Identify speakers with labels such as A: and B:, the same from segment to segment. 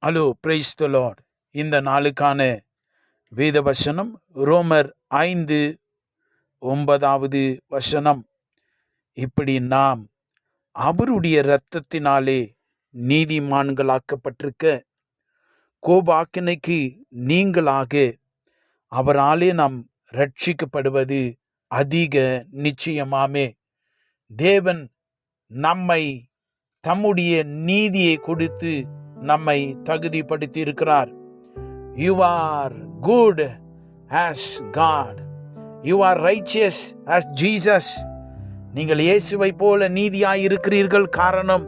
A: Hello, praise the Lord. இந்த நாளுக்கான வேத வசனம் ரோமர் 5:9. இப்படி நாம் அவருடைய இரத்தத்தினாலே நீதிமான்களாக்கப்பட்டிருக்க கோபாக்கினைக்கு நீங்களாக அவராலே நாம் ரட்சிக்கப்படுவது அதிக நிச்சயமாமே. தேவன் நம்மை தம்முடைய நீதியை கொடுத்து நம்மை தகுதிப்படுத்தி இருக்கிறார். You are good as God. You are righteous as Jesus. நீங்கள் இயேசுவை போல நீதியாய் இருக்கிறீர்கள். காரணம்,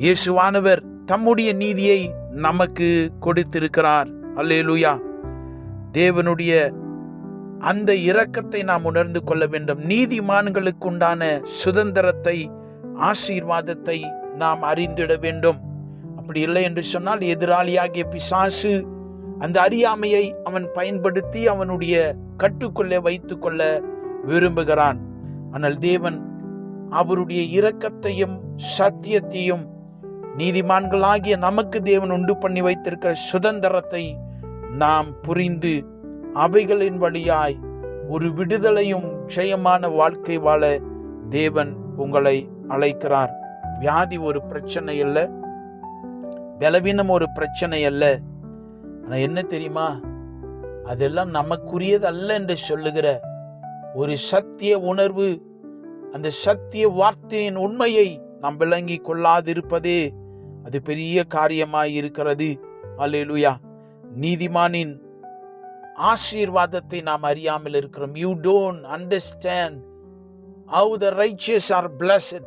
A: இயேசுவானவர் தம்முடைய நீதியை நமக்கு கொடுத்திருக்கிறார். அல்லேலூயா. தேவனுடைய அந்த இரக்கத்தை நாம் உணர்ந்து கொள்ள வேண்டும். நீதிமான்களுக்கு உண்டான சுதந்திரத்தை, ஆசீர்வாதத்தை நாம் அறிந்திட வேண்டும். அப்படி இல்லை என்று சொன்னால் எதிராளியாகிய பிசாசு அந்த அறியாமையை அவன் பயன்படுத்தி அவனுடைய கட்டுக்குள்ளே வைத்து கொள்ள விரும்புகிறான். ஆனால் தேவன் அவருடைய இரக்கத்தையும் சத்தியத்தையும் நீதிமான்களாகிய நமக்கு தேவன் உண்டு பண்ணி வைத்திருக்கிற சுதந்திரத்தை நாம் புரிந்து அவைகளின் வழியாய் ஒரு விடுதலையும் ஜெயமான வாழ்க்கை வாழ தேவன் உங்களை அழைக்கிறார். வியாதி ஒரு பிரச்சனை அல்ல, பலவீனம் ஒரு பிரச்சனை அல்ல. ஆனால் என்ன தெரியுமா, அதெல்லாம் நமக்குரியது அல்ல என்று சொல்லுகிற ஒரு சத்திய உணர்வு, அந்த சத்திய வார்த்தையின் உண்மையை நாம் விளங்கி கொள்ளாதிருப்பதே அது பெரிய காரியமாய் இருக்கிறது. அல்லேலூயா. நீதிமானின் ஆசீர்வாதத்தை நாம் அறியாமல் இருக்கிறோம். You don't understand how the righteous are blessed.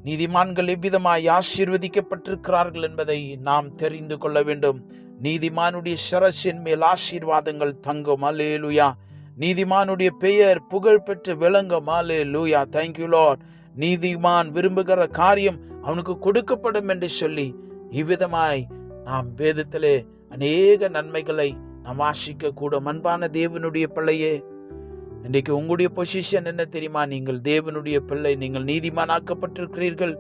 A: நீதிமான்கள் எவ்விதமாய் ஆசீர்வதிக்கப்பட்டிருக்கிறார்கள் என்பதை நாம் தெரிந்து கொள்ள வேண்டும். நீதிமானுடைய சிரசின் மேல் ஆசீர்வாதங்கள் தங்கும். அல்லேலூயா. நீதிமானுடைய பெயர் புகழ் பெற்று விளங்கும். அல்லேலூயா. Thank you Lord. நீதிமான் விரும்புகிற காரியம் அவனுக்கு கொடுக்கப்படும் என்று சொல்லி இவ்விதமாய் நாம் வேதத்திலே அநேக நன்மைகளை நாம் வாசிக்க கூடும். அன்பான தேவனுடைய பிள்ளையே, இன்றைக்கு உங்களுடைய பொசிஷன் என்ன தெரியுமா? நீங்கள் தேவனுடைய பிள்ளை, நீங்கள் நீதிமானாக்கப்பட்டிருக்கிறீர்கள்.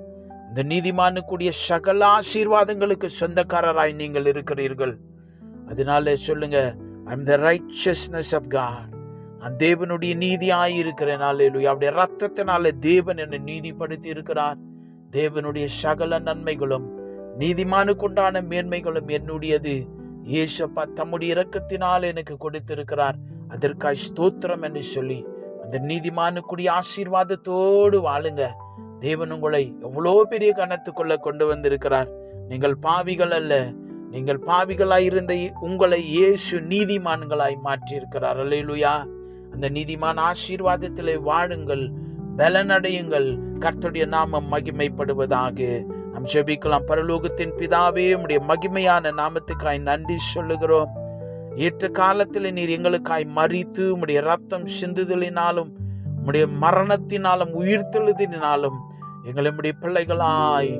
A: இந்த நீதிமானுக்குரிய சகல ஆசீர்வாதங்களுக்கு சொந்தக்காரராய் நீங்கள் இருக்கிறீர்கள். அதனால சொல்லுங்க, I am the righteousness of God. நான் தேவனுடைய நீதியாய் இருக்கிறேன். அல்லேலூயா. அவருடைய ரத்தத்தினால தேவன் என்னை நீதிப்படுத்தி இருக்கிறார். தேவனுடைய சகல நன்மைகளும் நீதிமானுக்குண்டான மேன்மைகளும் என்னுடையது. இயேசுப்பா தம்முடைய இரக்கத்தினால் எனக்கு கொடுத்திருக்கிறார். அதற்காய் ஸ்தோத்திரம் என்று சொல்லி அந்த நீதிமானுக்குரிய ஆசீர்வாதத்தோடு வாழுங்க. தேவன் உங்களை எவ்வளோ பெரிய கனத்துக்குள்ள கொண்டு வந்திருக்கிறார். நீங்கள் பாவிகள் அல்ல, நீங்கள் பாவிகளாயிருந்த உங்களை இயேசு நீதிமான்களாய் மாற்றி இருக்கிறார். அல்லேலூயா. அந்த நீதிமான ஆசீர்வாதத்திலே வாழுங்கள், பலனடையுங்கள். கர்த்தருடைய நாமம் மகிமைப்படுவதாக. நாம் ஜெபிக்கலாம். பரலோகத்தின் பிதாவே, உம்முடைய மகிமையான நாமத்துக்காய் நன்றி சொல்லுகிறோம். ஏற்ற காலத்தில் நீர் எங்களுக்காய் மரித்து உம்முடைய ரத்தம் சிந்துதலினாலும் உம்முடைய மரணத்தினாலும் உயிர்த்தெழுதினாலும் எங்களுடைய பிள்ளைகளாய்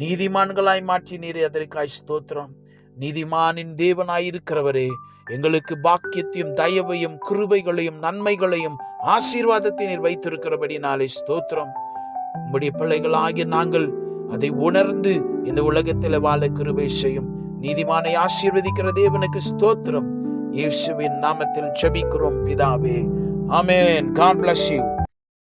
A: நீதிமான்களாய் மாற்றி நீரே, அதற்காய் ஸ்தோத்திரம். நீதிமானின் தேவனாயிருக்கிறவரே, எங்களுக்கு பாக்கியத்தையும் தயவையும் கிருபைகளையும் நன்மைகளையும் ஆசீர்வாதத்தை நீர் வைத்திருக்கிறபடினாலே ஸ்தோத்திரம். உம்முடைய பிள்ளைகளாகிய நாங்கள் அதை உணர்ந்து இந்த உலகத்தில் வாழ கிருபை செய்யும். நீதிமானை ஆசீர்வதிக்கிற தேவனுக்கு ஸ்தோத்திரம். இயேசுவின் நாமத்தில் ஜெபிக்கிறோம் பிதாவே. ஆமென். God bless you.